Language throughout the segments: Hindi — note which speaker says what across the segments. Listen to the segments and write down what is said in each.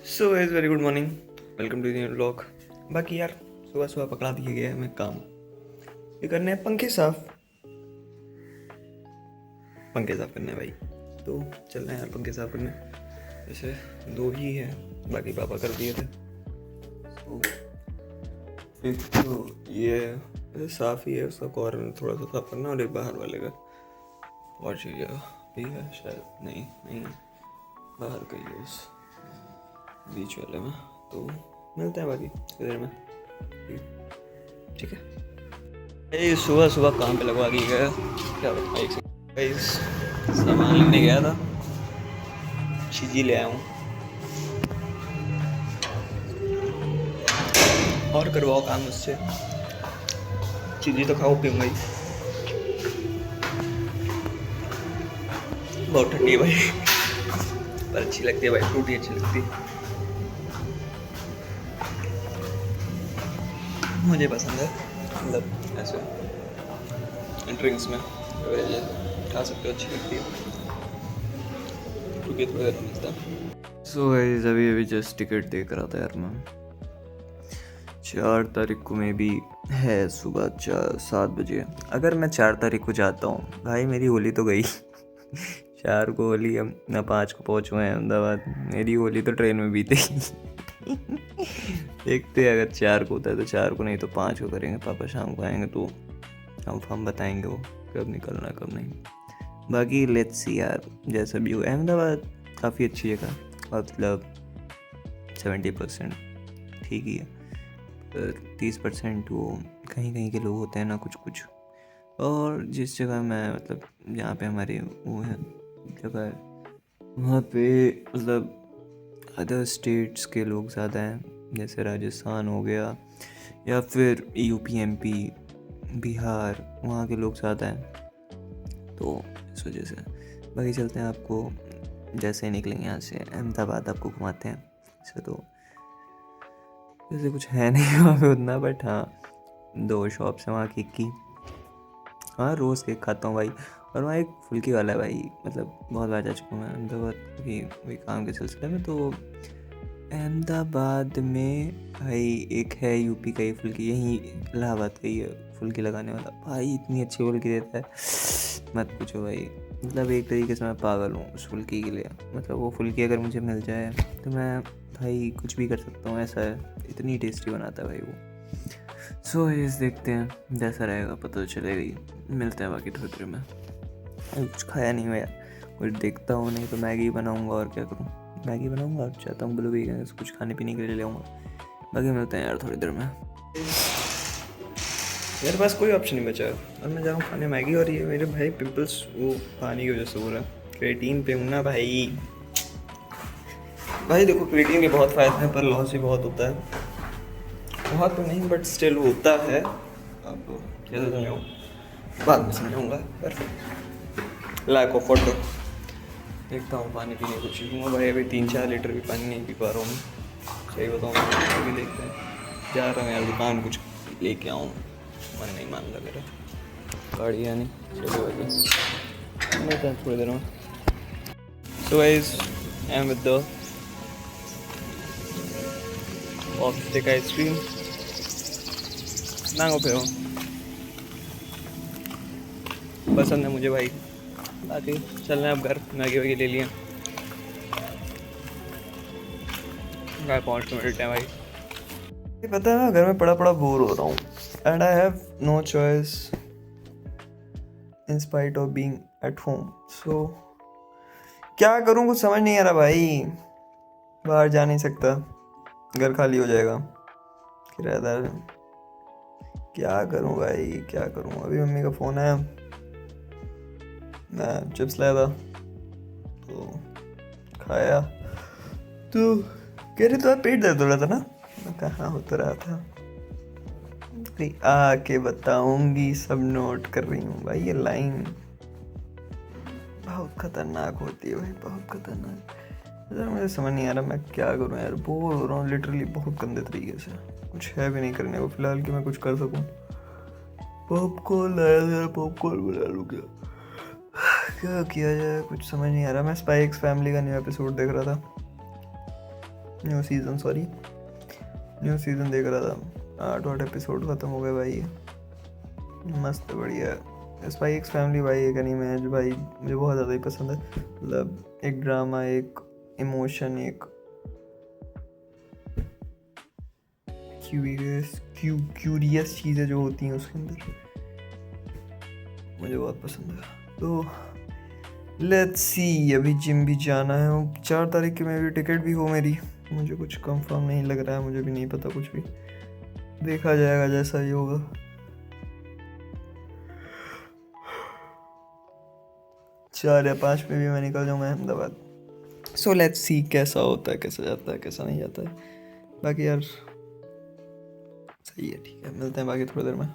Speaker 1: So is very good morning, welcome to new vlog. बाकी यार सुबह सुबह पकड़ा दिए गए हमें काम। ये करने हैं पंखे साफ करने हैं भाई। तो चल रहे हैं यार पंखे साफ करने। जैसे दो ही है, बाकी पापा कर दिए थे। तो एक तो ये वैसे साफ ही है, उसका कॉर्नर थोड़ा सा साफ करना, और एक बाहर वाले का और चीज़ भी है शायद, नहीं बाहर का ही है बस, बीच वाले में। तो मिलते हैं बाकी थोड़ी देर में, ठीक है। ये सुबह सुबह काम पे लगवा दिया गया। क्या बताऊँ, एक सेकंड, सामान लेने गया था, चीज़ी ले आया हूँ। और करवाओ काम मुझसे, चीज़ी तो खाओ पीऊँगा ही। बहुत ठंडी है भाई, पर अच्छी लगती है भाई, फ्रूटी अच्छी लगती है, मुझे पसंद है। मतलब ऐसे ड्रिंक्स में खा सकते हो, अच्छी लगती है, क्योंकि थोड़ा गर्म मिलता है। सो गाइस अभी जस्ट टिकट देख रहा था यार मैं। 4 तारीख को में भी है सुबह 7 बजे। अगर मैं 4 तारीख को जाता हूँ भाई, मेरी होली तो गई। 4 को होली, हम ना 5 को पहुँचे हैं अहमदाबाद, मेरी होली तो ट्रेन में बीतेगी। देखते हैं, अगर 4 को होता है तो 4 को, नहीं तो 5 को करेंगे। पापा शाम को आएंगे तो हम बताएंगे वो कब निकलना है कब नहीं। बाकी लेट्स सी यार, जैसा भी हो। अहमदाबाद काफ़ी अच्छी जगह, मतलब 70% ठीक ही है, 30% वो कहीं कहीं के लोग होते हैं ना, कुछ। और जिस जगह मैं, मतलब जहाँ पे हमारे वो है जगह है, वहाँ पे मतलब अदर स्टेट्स के लोग ज़्यादा हैं, जैसे राजस्थान हो गया या फिर यूपी एमपी बिहार, वहाँ के लोग ज़्यादा हैं। तो इस वजह से बाकी चलते हैं, आपको जैसे ही निकलेंगे यहाँ से अहमदाबाद आपको घुमाते हैं। ऐसे तो जैसे कुछ है नहीं वहाँ पे उतना, बट हाँ 2 शॉप्स हैं वहाँ केक की। हाँ रोज़ केक खाता हूँ भाई। और वहाँ एक फुल्की वाला है भाई, मतलब बहुत बार जा चुका हूँ मैं अहमदाबाद भी, वही काम के सिलसिले में। तो अहमदाबाद में भाई एक है यूपी का ही फुल्की, यहीं इलाहाबाद का ही है फुल्की लगाने वाला भाई, इतनी अच्छी फुल्की देता है मत पूछो भाई। मतलब एक तरीके से मैं पागल हूँ उस फुल्की के लिए। मतलब वो फुल्की अगर मुझे मिल जाए तो मैं भाई कुछ भी कर सकता हूँ, ऐसा है, इतनी टेस्टी बनाता है भाई वो। सो इस देखते हैं जैसा रहेगा, पता तो चलेगा ही। मिलते हैं बाकी थोड़ी देर में। कुछ खाया नहीं हुआ यार, कुछ देखता हूँ, नहीं तो मैगी बनाऊँगा, और क्या करूँ, मैगी बनाऊँगा और चाहता हूँ ब्लू वेगन कुछ खाने पीने के लिए ले आऊँगा। बाकी मिलते हैं यार थोड़ी देर में। मेरे पास कोई ऑप्शन नहीं बचा और मैं जा रहा हूँ खाने मैगी, और ये मेरे भाई पिंपल्स वो पानी की वजह से हो रहा है। क्रिएटिन पे हूँ ना भाई। भाई देखो, क्रिएटिन के बहुत फ़ायदे हैं पर लॉस भी बहुत होता है। बहुत तो नहीं बट स्टिल होता है। अब कैसे समझाऊँ, बाद में समझाऊँगा। पर लैक ऑफ वाटर, देखता हूँ पानी पीने को चीज़ूँगा भाई। अभी 3-4 लीटर भी पानी नहीं पी पा रहा हूँ, सही बताऊँ। अभी देखते हैं, जा रहा हूँ यार दुकान, कुछ लेके आऊँ, मन नहीं मान रहा मेरा, गाड़ी है नहीं। चलो भाई मिलते हैं थोड़ी देर में। So guys I am with the of ice cream mango पे हो, पसंद है मुझे भाई। बाकी चल रहे हैं अब घर, मैगी वैगी ले लिए, घर पहुँच के मिलते हैं भाई। पता है ना, घर में पड़ा पड़ा बोर हो रहा हूँ, and I have no choice in spite of being at home. So क्या करूँ, कुछ समझ नहीं आ रहा भाई। बाहर जा नहीं सकता, घर खाली हो जाएगा, किराएदार। क्या करूँ भाई, क्या करूँ। अभी मम्मी का फ़ोन आया, मैं चिप्स लाया था तो खाया, तो कह रहे तो पेट दर्द हो रहा था ना। मैं कहाँ हो तो रहा था, आके बताऊंगी, सब नोट कर रही हूँ भाई। ये लाइन बहुत खतरनाक होती है भाई, बहुत खतरनाक। यार मुझे समझ नहीं आ रहा मैं क्या करूँ यार, बोर हो रहा हूँ लिटरली बहुत गंदे तरीके से। कुछ है भी नहीं करने को फिलहाल कि मैं कुछ कर सकूँ। पॉपकॉर्न लाया था, पॉपकॉर्न बना लूँ क्या, क्या किया जाए, कुछ समझ नहीं आ रहा। मैं स्पाई एक्स फैमिली का न्यू एपिसोड देख रहा था, न्यू सीज़न देख रहा था, 8 एपिसोड ख़त्म हो गए भाई, मस्त बढ़िया। स्पाई एक्स फैमिली भाई एक एनीमे है जो भाई मुझे बहुत ज़्यादा ही पसंद है। मतलब एक ड्रामा, एक इमोशन, एक क्यूरियस चीज़ें जो होती हैं उसके अंदर, मुझे बहुत पसंद है। तो लेट्स सी, अभी जिम भी जाना है, 4 तारीख की मेरी टिकट भी हो मेरी, मुझे कुछ कंफर्म नहीं लग रहा है, मुझे भी नहीं पता कुछ भी, देखा जाएगा जैसा ही होगा। 4 या 5 में भी मैं निकल जाऊँगा अहमदाबाद। सो लेट्स सी कैसा होता है, कैसा जाता है, कैसा नहीं जाता है। बाकी यार सही है, ठीक है, मिलते हैं बाकी थोड़ी देर में।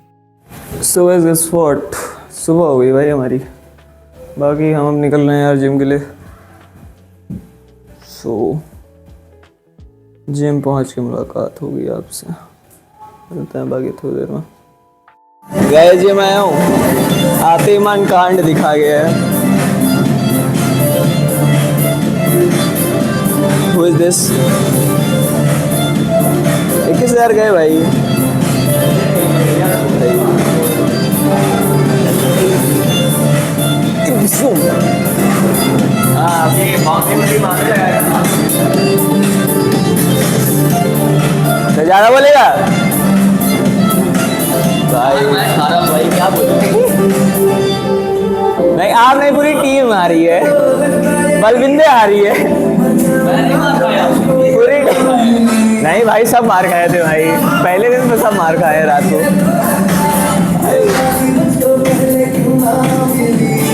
Speaker 1: सो एज दिस व्हाट, सुबह हो गई भाई हमारी, बाकी हम अब निकल रहे हैं यार जिम के लिए। सो जिम पहुंच के मुलाकात होगी आपसे, मिलते हैं बाकी थोड़ी देर में। गए जिम आया हूँ, आते ही मन कांड दिखा गया है। Who is this? 21,000 गए भाई। ज़्यादा बोलेगा भाई क्या बोलूं? नहीं, आप नहीं, पूरी टीम आ रही है, बलविंदे आ रही है पूरी। नहीं भाई, सब मार खाए थे भाई, पहले दिन में सब मार खाए रात को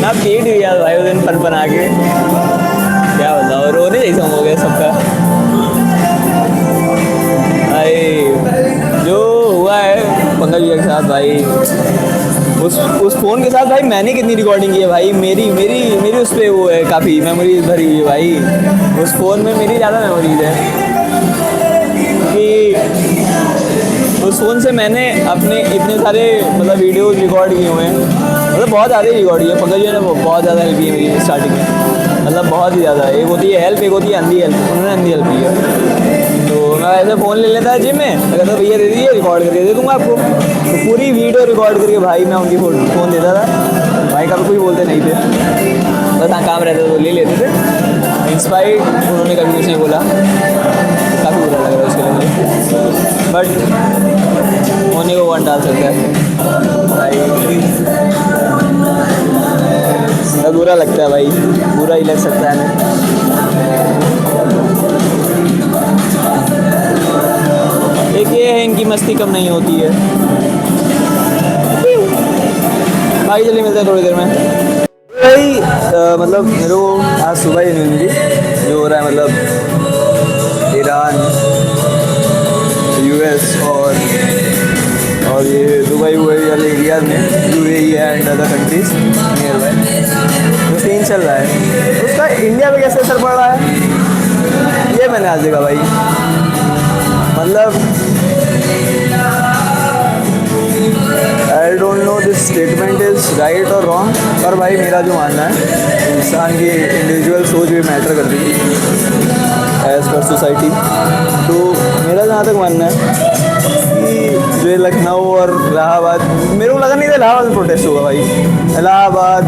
Speaker 1: ना, पीट भी यार भाई उस दिन पन आके, क्या बताओ, रोने जैसा हो गया सबका भाई। जो हुआ है पंकज भैया के साथ भाई, उस फ़ोन के साथ भाई मैंने कितनी रिकॉर्डिंग की है भाई, मेरी उस पर वो है, काफ़ी मेमोरी भरी हुई है भाई उस फ़ोन में, मेरी ज़्यादा मेमोरीज है कि उस फ़ोन से मैंने अपने इतने सारे मतलब वीडियोज़ रिकॉर्ड किए हुए हैं, मतलब बहुत ज़्यादा ही रिकॉर्ड किए। पंकज जी ने बहुत ज़्यादा हेल्प की है मेरी स्टार्टिंग में, मतलब बहुत ही ज़्यादा। एक होती है हेल्प, एक होती है अंधी हेल्प, उन्होंने अंधी हेल्प की है। तो मैं ऐसे फ़ोन ले लेता है जिम में, अगर तो भैया दे दीजिए, रिकॉर्ड करके दे दूँगा आपको, तो पूरी वीडियो रिकॉर्ड करके भाई मैं उनकी फ़ोन देता था भाई, कभी कोई बोलते नहीं थे, बस हाँ काम रहता तो ले लेते थे। इंस्पायर्ड उन्होंने कभी कुछ नहीं बोला, काफ़ी बुरा लग रहा है उसके लिए मुझे, बट होने को वन डाल सकता है भाई, बुरा लगता है भाई, बुरा ही लग सकता है। एक ये है, इनकी मस्ती कम नहीं होती है भाई। चलिए मिलते हैं थोड़ी देर में भाई। मतलब मेरे को आज सुबह ही न्यूज़ मिली जो हो रहा है, मतलब ईरान, यूएस और ये दुबई वाले एरिया में, UAE and other countries near by जो सीन चल रहा है, उसका इंडिया पे कैसे असर पड़ रहा है ये मैंने आज देखा भाई। मतलब I don't know this statement is right और रॉन्ग, पर भाई मेरा जो मानना है, इंसान की इंडिविजुअल सोच भी मैटर करती है एज़ पर सोसाइटी। तो मेरा जहाँ तक मानना है कि जो लखनऊ और इलाहाबाद, मेरे को लगा नहीं था इलाहाबाद में प्रोटेस्ट होगा भाई। इलाहाबाद,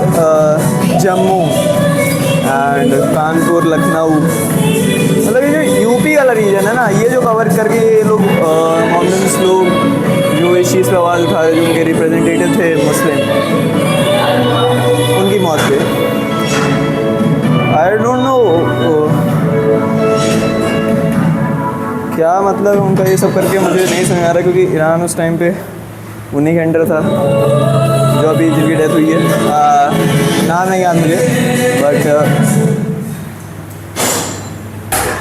Speaker 1: जम्मू एंड कानपुर, लखनऊ, मतलब ये जो यूपी वाला रीजन है ना, ये जो कवर करके ये लोग मॉमन्स लोग जो इस चीज़ पर आवाज़ उठा रहे, जो उनके रिप्रेजेंटेटिव थे मुस्लिम, उनकी मौत पे आई डोंट नो क्या मतलब उनका ये सब करके, मुझे नहीं समझ आ रहा, क्योंकि ईरान उस टाइम पे उन्हीं के अंडर था जो अभी जिनकी डेथ हुई है, नाम नहीं याद मुझे, बट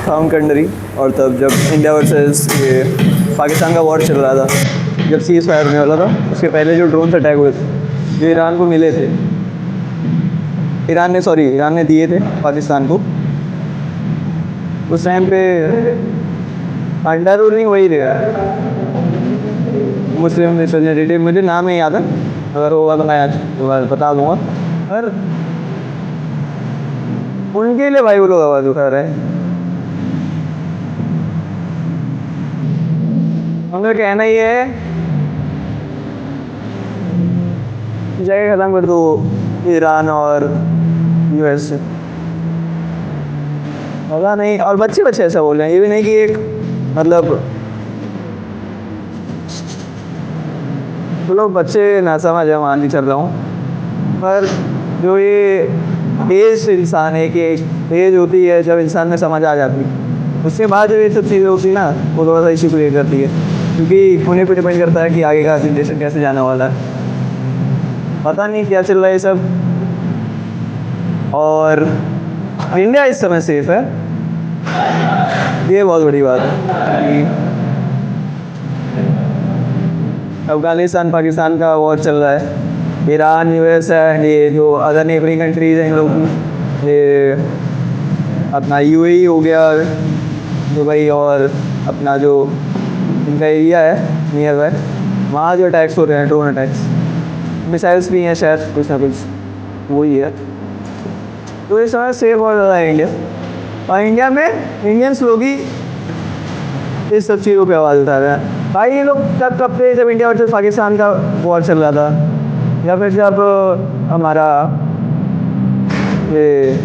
Speaker 1: था कंट्री। और तब जब इंडिया वर्सेस ये पाकिस्तान का वॉर चल रहा था, जब सीज़ फायर होने वाला था, उसके पहले जो ड्रोन अटैक हुए थे जो ईरान को मिले थे, ईरान ने दिए थे पाकिस्तान को, उस टाइम पे अंडर रूलिंग वही रहेगा, मुस्लिम रिप्रेजेंटेटिव, मुझे नाम नहीं याद है, अगर होगा तो मैं बता दूंगा। और उनके लिए भाई वो लोग आवाज़ उठा रहे हैं, उनका कहना ये है जगह ख़त्म कर दो ईरान और यूएस से। पता नहीं, और बच्चे ऐसा बोल रहे हैं, ये भी नहीं कि एक मतलब चलो बच्चे ना समझ है, मान नहीं चल रहा हूँ, पर जो ये एज इंसान है कि एज होती है जब इंसान में समझ आ जाती है, उसके बाद जब ये सब चीज़ें होती है ना, वो थोड़ा सा इश्यू क्रिएट करती है, क्योंकि उन्हें पे डिपेंड करता है कि आगे का जनरेशन कैसे जाने वाला है। पता नहीं क्या चल रहा है ये सब। और इंडिया इस समय सेफ है, ये बहुत बड़ी बात है। अफगानिस्तान पाकिस्तान का वॉर चल रहा है, ईरान यूएस है, ये जो अदर नेबरिंग कंट्रीज़ हैं इन लोग, ये अपना यूएई हो गया, दुबई, और अपना जो इनका एरिया है नियर बाय, वहाँ जो अटैक्स हो रहे हैं, ड्रोन अटैक्स, मिसाइल्स भी हैं शायद, कुछ ना कुछ वही है। तो इस समय सेफ हो ज़्यादा है इंडिया, और इंडिया में इंडियंस लोग ही इस सब चीज़ों पे आवाज़ उठा रहे हैं। भाई ये लोग कब थे, जब इंडिया वर्सेस पाकिस्तान का वॉर चल रहा था, या फिर जब हमारा ये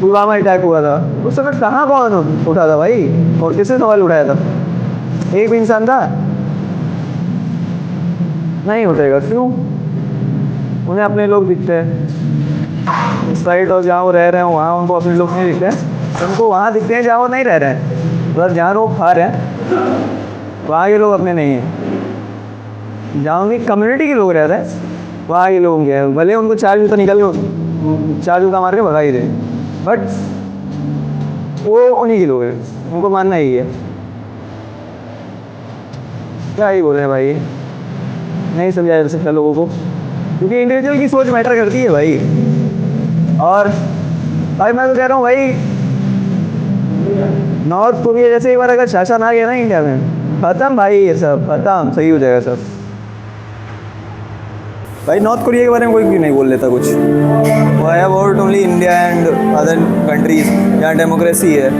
Speaker 1: पुलवामा अटैक हुआ था, उस समय कहाँ कौन उठा था भाई, और किसने सवाल उठाया था? एक भी इंसान था? नहीं उठेगा। क्यों? उन्हें अपने लोग दिखते हैं इस साइड, और जहाँ वो रह रहे हैं वहाँ उनको अपने लोग नहीं दिखते हैं, उनको वहाँ दिखते हैं जहाँ वो नहीं रह रहे हैं। मतलब जहाँ लोग खा रहे हैं वहाँ के लोग अपने नहीं हैं, जहाँ उनकी कम्युनिटी के लोग रह रहे हैं वहाँ के लोग हैं, भले उनको 4 जूता निकल गए, 4 जूता मार के भगा ही दे, बट वो उन्हीं के लोग हैं, उनको मानना ही है। क्या ही बोल रहे हैं भाई, नहीं समझाया जा सकता लोगों को, क्योंकि इंडिविजुअल की सोच मैटर करती है भाई। और भाई मैं तो कह रहा हूँ भाई, नॉर्थ कोरिया जैसे एक बार अगर शासन आ गया ना इंडिया में, खत्म भाई, ये सब खत्म, सही हो जाएगा सब। भाई नॉर्थ कोरिया के बारे में कोई क्यों नहीं बोल लेता कुछ? Why about only India and other countries जहाँ डेमोक्रेसी है,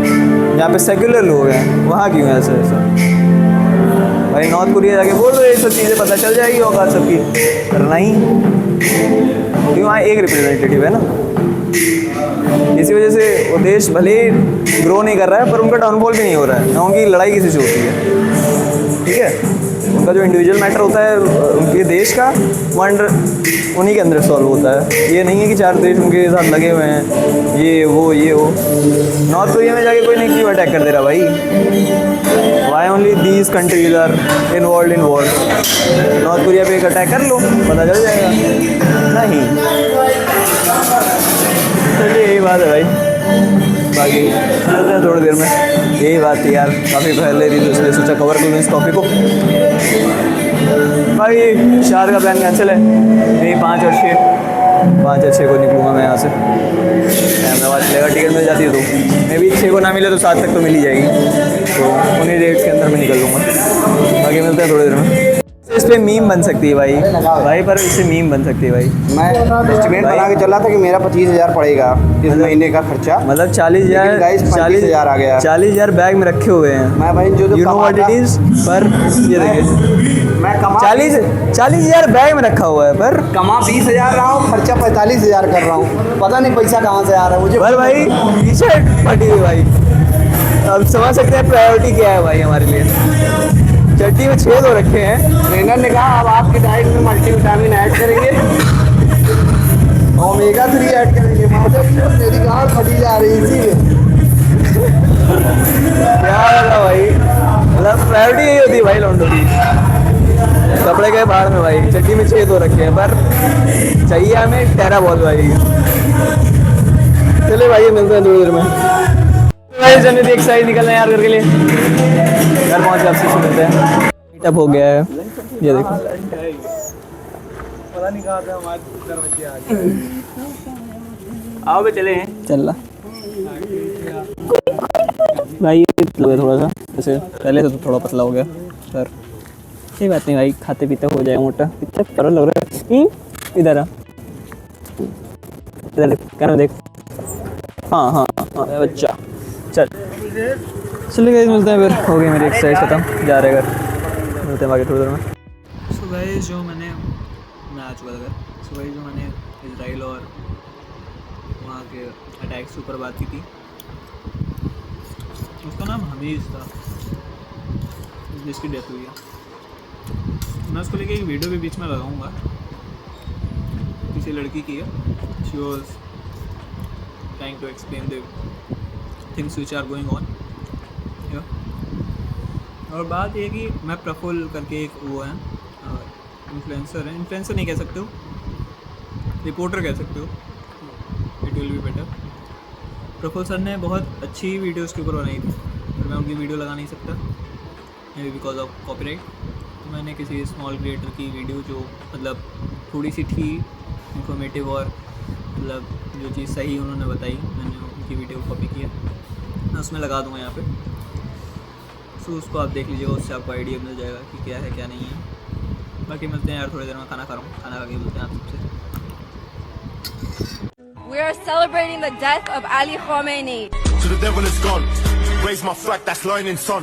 Speaker 1: जहाँ पे सेक्युलर लोग हैं, वहाँ क्यों है ऐसा? भाई नॉर्थ कोरिया जाके बोल रहे, ये सब चीज़ें पता चल जाएगी औकात सबकी, पर नहीं, क्योंकि वहाँ एक रिप्रेजेंटेटिव है ना, इसी वजह से वो देश भले ग्रो नहीं कर रहा है, पर उनका डाउनफॉल भी नहीं हो रहा है ना, उनकी लड़ाई किसी से होती है, ठीक है? उनका जो इंडिविजुअल मैटर होता है उनके देश का, वो अंडर उन्हीं के अंदर सॉल्व होता है। ये नहीं है कि 4 देश उनके साथ लगे हुए हैं, ये वो। नॉर्थ कोरिया में जाके कोई नहीं क्यों अटैक कर दे रहा भाई? Why only these countries are involve in war? North Korea पे एक अटैक कर लो, पता चल जाएगा। नहीं, चलिए यही बात है भाई, बाकी चलते हैं थोड़ी देर में। यही बात थी यार, काफ़ी पहले थी तो इसलिए सोचा कवर करूँ इस टॉपिक को। भाई शार का प्लान कैंसिल है, यही 5 और 6 को निकलूँगा मैं यहाँ से। अहमदाबाद चलेगा, टिकट मिल जाती है तो मे भी 6 को ना मिले तो 7 तक तो मिल ही जाएगी, तो उन्हीं डेट्स के अंदर मैं निकल लूँगा। बाकी मिलते हैं थोड़ी देर में। इस पे मीम बन सकती है भाई, पर इससे मीम बन सकती है भाई।
Speaker 2: मैं एस्टिमेट बना के चला था कि मेरा 25,000 पड़ेगा इस महीने का खर्चा,
Speaker 1: मतलब 40,000
Speaker 2: 40,000 आ गया।
Speaker 1: 40,000 बैग में रखे हुए हैं।
Speaker 2: मैं भाई जो
Speaker 1: you know what it is, पर ये देखिए
Speaker 2: मैं कमा
Speaker 1: 40,000 बैग में रखा हुआ है, पर
Speaker 2: कमा 20,000 रहा हूँ, खर्चा 45,000 कर रहा हूँ, पता नहीं पैसा कहाँ से आ रहा है मुझे।
Speaker 1: पर भाई पीछे फटी हुई भाई, अब समझ सकते हैं प्रायोरिटी क्या है भाई हमारे लिए। चट्टी में 6 रखे हैं,
Speaker 2: ट्रेनर ने कहा अब आपकी डाइट में मल्टीविटामिन ऐड करेंगे, ओमेगा 3 ऐड करेंगे। मेरी गाँव फटी जा रही इसीलिए।
Speaker 1: क्या होगा भाई, मतलब प्रायोरिटी यही होती है भाई लौंडों की। कपड़े गए बाहर में भाई, चट्टी में 6 रखे हैं, पर चाहिए हमें टेरा बॉल भाई। चलिए भाई मिलते हैं थोड़ी देर में। भाई जन्नत एक साइड निकलना है यार घर के लिए, घर पहुँच के आपसे मिलते हैं। मीटअप हो गया है, ये देखो। आओ बे चले हैं, चल भाई। थोड़ा सा जैसे पहले से तो थोड़ा पतला हो गया, पर कोई बात नहीं भाई, खाते पीते हो जाएगा मोटा। इतना करो लग रहा है, इधर आ, इधर देख, क्या देख। हाँ बच्चा, चल चलिए गाइस मिलते हैं फिर। हो गई मेरी एक्सरसाइज खत्म, जा रहे घर।
Speaker 3: मिलते हैं बाकी थोड़ी देर में।
Speaker 4: सो गाइस मैं आ चुका था घर। सो गाइस जो मैंने इसराइल और वहाँ के अटैक्स के ऊपर बात की थी, उसका नाम हमीज था जिसकी डेथ हुई है। मैं उसको लेके एक वीडियो भी बीच में लगाऊंगा, किसी लड़की की है। She was trying to explain the things which are going on. और बात ये कि मैं प्रफुल्ल करके एक वो है इन्फ्लुएंसर है, इन्फ्लुएंसर नहीं कह सकते हो, रिपोर्टर कह सकते हो, it will be better. Prafull sir ने बहुत अच्छी वीडियो उसके ऊपर बनाई थी, पर मैं उनकी वीडियो लगा नहीं सकता may be because of copyright. तो मैंने किसी स्मॉल क्रिएटर की वीडियो जो मतलब थोड़ी सी थी इंफॉर्मेटिव और मतलब जो चीज़ सही उन्होंने बताई, मैंने उनकी वीडियो कॉपी किया, मैं उसमें लगा दूँगा यहाँ पे। सो उसको आप देख लीजिएगा, उससे आपको आइडिया मिल जाएगा कि क्या है क्या नहीं है। बाकी मिलते हैं यार थोड़ी देर में, खाना खा रहा हूँ, खाना खा के मिलते हैं आप सबसे।
Speaker 5: We are celebrating the death of Ali Khamenei.
Speaker 6: To the devil is gone. Raise my flag, that's lightning sun.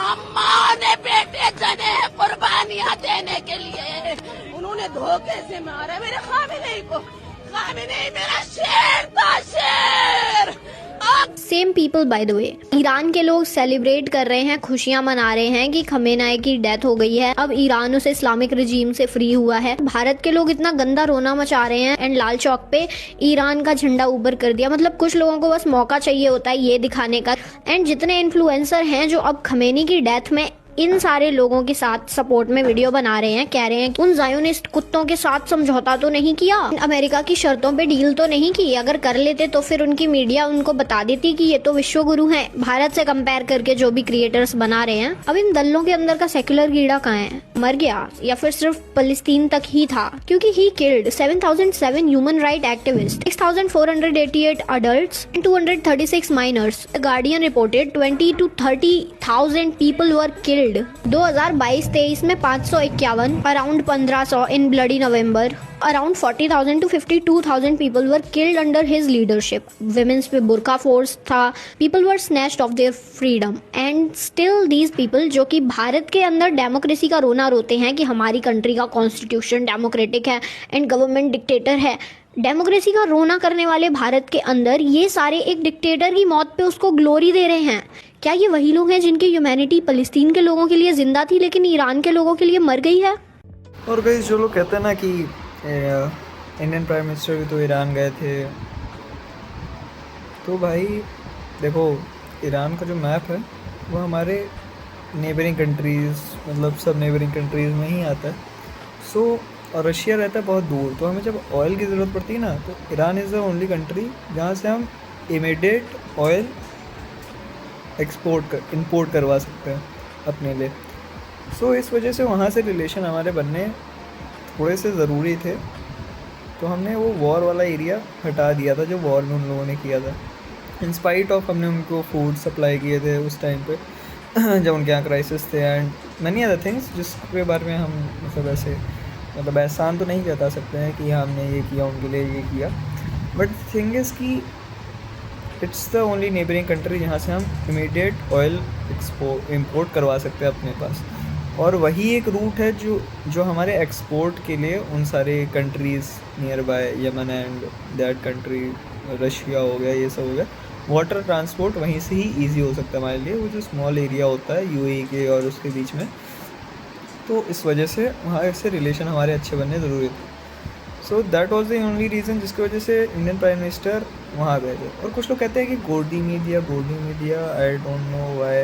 Speaker 7: हम ने बेटे जने कुर्बानियां देने के लिए, उन्होंने धोखे से मारा मेरे खामिनेई को। खामिनेई मेरा शेर था, शेर।
Speaker 8: Same people by the way. Iran के लोग सेलिब्रेट कर रहे हैं, खुशियां मना रहे हैं कि खमेनाई की डेथ हो गई है, अब ईरान उस इस्लामिक रजीम से फ्री हुआ है। भारत के लोग इतना गंदा रोना मचा रहे हैं एंड लाल चौक पे ईरान का झंडा ऊपर कर दिया। मतलब कुछ लोगों को बस मौका चाहिए होता है ये दिखाने का। एंड जितने इन्फ्लुएंसर हैं जो अब खमेनी की डेथ में इन सारे लोगों के साथ सपोर्ट में वीडियो बना रहे हैं, कह रहे हैं कि उन जायोनिस्ट कुत्तों के साथ समझौता तो नहीं किया, अमेरिका की शर्तों पे डील तो नहीं की। अगर कर लेते तो फिर उनकी मीडिया उनको बता देती कि ये तो विश्व गुरु हैं, भारत से कंपेयर करके जो भी क्रिएटर्स बना रहे हैं। अब इन दलों के अंदर का सेक्युलर कीड़ा कहाँ है? मर गया या फिर सिर्फ फलस्तीन तक ही था? क्योंकि he killed 7,007 human right activist, 6,488 adults and 236 minors. The Guardian reported 20 to 30,000 people were killed. 2022-23 में 551, around 1500 in bloody November, around 40,000 to 52,000 people were killed under his leadership. Women's पे बुरका फोर्स था, people were snatched of their freedom and still these people जो कि भारत के अंदर डेमोक्रेसी का रोना रोते हैं कि हमारी कंट्री का कॉन्स्टिट्यूशन डेमोक्रेटिक है एंड गवर्नमेंट डिक्टेटर है। डेमोक्रेसी का रोना करने वाले भारत के अंदर ये सारे एक डिक्टेटर की मौत पे उसको ग्लोरी दे रहे हैं। क्या ये वही लोग हैं जिनकी ह्यूमैनिटी फलस्तीन के लोगों के लिए जिंदा थी लेकिन ईरान के लोगों के लिए मर गई है?
Speaker 3: और कई जो लोग कहते हैं ना कि इंडियन प्राइम मिनिस्टर भी तो ईरान गए थे, तो भाई देखो ईरान का जो मैप है वो हमारे नेबरिंग कंट्रीज़, मतलब सब नेबरिंग कंट्रीज़ में ही आता है। सो और रशिया रहता है बहुत दूर, तो हमें जब ऑयल की ज़रूरत पड़ती है ना, तो Iran is the only country जहाँ से हम इमीडिएट ऑयल इंपोर्ट करवा सकते हैं अपने लिए। सो इस वजह से वहाँ से रिलेशन हमारे बनने थोड़े से ज़रूरी थे, तो हमने वो वॉर वाला एरिया हटा दिया था जो वॉर में उन लोगों ने किया था। इंस्पाइट ऑफ हमने उनको फूड सप्लाई किए थे उस टाइम पे जब उनके यहाँ क्राइसिस थे एंड मैनी अदर थिंग्स जिसके बारे में हम मतलब ऐसे मतलब एहसान तो नहीं जता सकते हैं कि हमने ये किया उनके लिए ये किया, बट थिंग इज़ कि it's the only neighbouring country जहाँ से हम इमीडिएट ऑयल इंपोर्ट करवा सकते हैं अपने पास। और वही एक रूट है जो हमारे एक्सपोर्ट के लिए उन सारे countries near by Yemen and that country, Russia हो गया, ये सब हो गया, वाटर ट्रांसपोर्ट वहीं से ही ईजी हो सकता है हमारे लिए। वो जो स्मॉल एरिया होता है यूएई के और उसके बीच में, तो इस वजह से वहाँ से रिलेशन हमारे अच्छे बनने ज़रूरी थे। So that was the only reason जिसकी वजह से इंडियन प्राइम मिनिस्टर वहाँ गए थे। और कुछ लोग कहते हैं कि गोदी media, I don't know why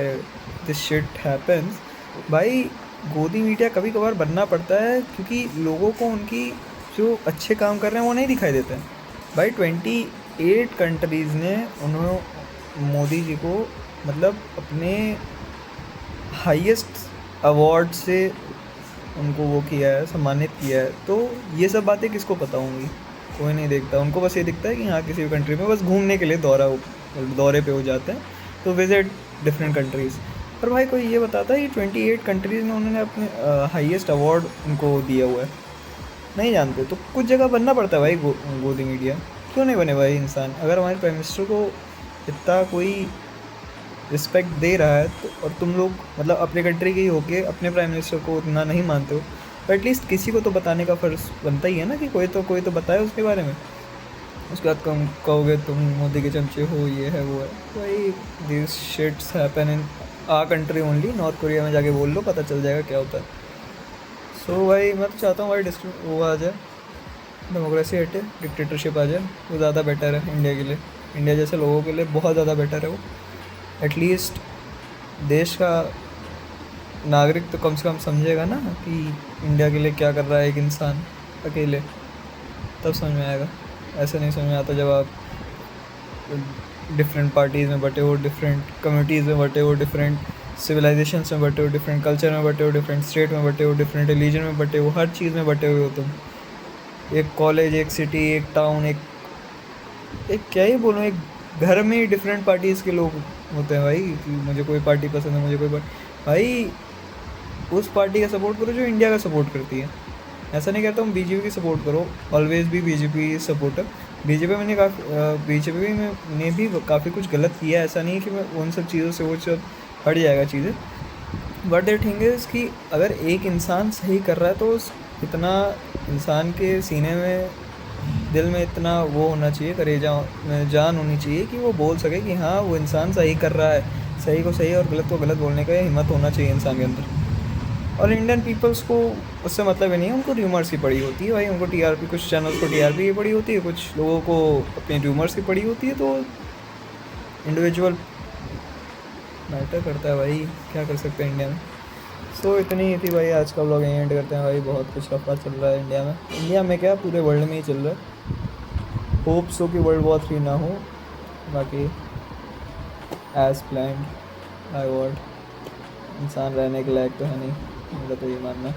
Speaker 3: this shit happens. भाई गोदी मीडिया कभी कभार बनना पड़ता है क्योंकि लोगों को उनकी जो अच्छे काम कर रहे हैं वो नहीं दिखाई देते हैं। भाई 28 कंट्रीज़ ने उन्होंने मोदी जी को मतलब अपने हाईएस्ट अवार्ड से उनको वो किया है, सम्मानित किया है। तो ये सब बातें किसको पता होंगी? कोई नहीं देखता। उनको बस ये दिखता है कि यहाँ किसी भी कंट्री में बस घूमने के लिए दौरे पे हो जाते हैं, तो विजिट डिफरेंट कंट्रीज़। पर भाई कोई ये बताता है कि 28 कंट्रीज़ में उन्होंने अपने हाईएस्ट अवार्ड उनको दिया हुआ है? नहीं जानते। तो कुछ जगह बनना पड़ता है भाई गोदी मीडिया। क्यों नहीं बने भाई इंसान? अगर हमारे प्राइम मिनिस्टर को इतना कोई रिस्पेक्ट दे रहा है तो, और तुम लोग मतलब अपने कंट्री के ही होके अपने प्राइम मिनिस्टर को उतना नहीं मानते हो, तो एटलीस्ट किसी को तो बताने का फ़र्ज़ बनता ही है ना कि कोई तो बताए उसके बारे में। उसके बाद तुम कहोगे तुम मोदी के चमचे हो, ये है वो है, भाई this shits happen in our country only. North Korea में जाके बोल लो, पता चल जाएगा क्या होता है। सो भाई मैं तो चाहता हूँ भाई वो आ जाए, डेमोक्रेसी हटे, डिक्टेटरशिप आ जाए, वो ज़्यादा बेटर है इंडिया के लिए, इंडिया जैसे लोगों के लिए बहुत ज़्यादा बेटर है वो। एटलीस्ट देश का नागरिक तो कम से कम समझेगा ना कि इंडिया के लिए क्या कर रहा है एक इंसान अकेले, तब समझ में आएगा। ऐसे नहीं समझ में आता जब आप डिफरेंट पार्टीज़ में बटे हो, डिफरेंट कम्युनिटीज़ में बटे हो, डिफरेंट सिविलाइजेशंस में बटे हो, डिफरेंट कल्चर में बटे हो, डिफरेंट स्टेट में बटे हो, डिफरेंट रिलीजन में बटे हो, हर चीज़ में बटे हुए हो तुम। एक कॉलेज, एक सिटी, एक टाउन, एक क्या ही बोलूँ, एक घर में ही डिफरेंट पार्टीज़ के लोग होते हैं भाई। कि मुझे कोई पार्टी पसंद है, मुझे कोई भाई उस पार्टी का सपोर्ट करो जो इंडिया का सपोर्ट करती है। ऐसा नहीं कहता हूँ बीजेपी की सपोर्ट करो, ऑलवेज भी बीजेपी सपोर्टर। बीजेपी ने भी काफ़ी कुछ गलत किया है, ऐसा नहीं है कि मैं उन सब चीज़ों से वो सब हट जाएगा चीज़ें, बट द थिंग इज़ कि अगर एक इंसान सही कर रहा है तो इतना इंसान के सीने में, दिल में इतना वो होना चाहिए, करेजा में जान होनी चाहिए कि वो बोल सके कि हाँ वो इंसान सही कर रहा है, सही को सही और गलत को गलत बोलने का हिम्मत होना चाहिए इंसान के अंदर। और इंडियन पीपल्स को उससे मतलब ही नहीं है, उनको र्यूमर्स की पड़ी होती है भाई, उनको टीआरपी, कुछ चैनल्स को टीआरपी की पड़ी होती है, कुछ लोगों को अपनी र्यूमर्स की पड़ी होती है। तो इंडिविजुअल मैटर करता है भाई, क्या कर सकते हैं इंडिया में। सो इतनी ही थी भाई आज का व्लॉग, यहीं एंड करते हैं भाई। बहुत कुछ रफा चल रहा है इंडिया में क्या पूरे वर्ल्ड में ही चल रहा है। होप सो कि वर्ल्ड वॉर 3 ना हो, बाकी एज प्लान्ड आई वॉन्ट, इंसान रहने के लायक तो है नहीं, मेरा तो ये मानना है।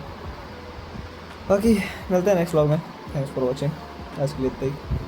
Speaker 3: बाकी मिलते हैं नेक्स्ट व्लॉग में। थैंक्स फॉर वॉचिंग, आज के लिए इतना ही।